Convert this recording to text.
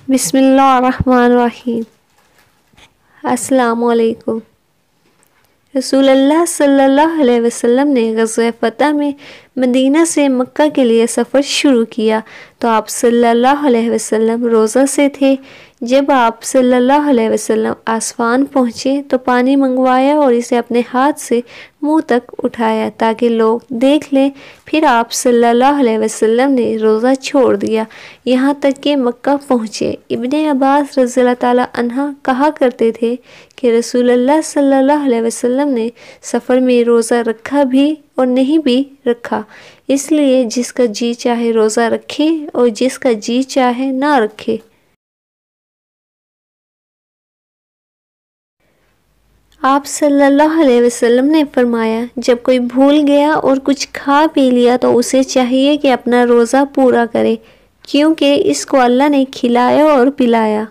بسم اللہ الرحمن الرحیم۔ السلام علیکم۔ رسول اللہ صلی اللہ علیہ وسلم نے غزوہ فتح میں مدینہ سے مکہ کے لیے سفر شروع کیا تو آپ صلی اللہ علیہ وسلم روزہ سے تھے۔ جب آپ صلی اللہ علیہ وسلم آسوان پہنچے تو پانی منگوایا اور اسے اپنے ہاتھ سے منہ تک اٹھایا تاکہ لوگ دیکھ لیں۔ پھر آپ صلی اللہ علیہ وسلم نے روزہ چھوڑ دیا یہاں تک کہ مکہ پہنچے۔ ابن عباس رضی اللہ تعالیٰ عنہ کہا کرتے تھے کہ رسول اللہ صلی اللہ علیہ وسلم نے سفر میں روزہ رکھا بھی اور نہیں بھی رکھا، اس لیے جس کا جی چاہے روزہ رکھے اور جس کا جی چاہے نہ رکھے۔ آپ صلی اللہ علیہ وسلم نے فرمایا، جب کوئی بھول گیا اور کچھ کھا پی لیا تو اسے چاہیے کہ اپنا روزہ پورا کرے، کیونکہ اس کو اللہ نے کھلایا اور پلایا۔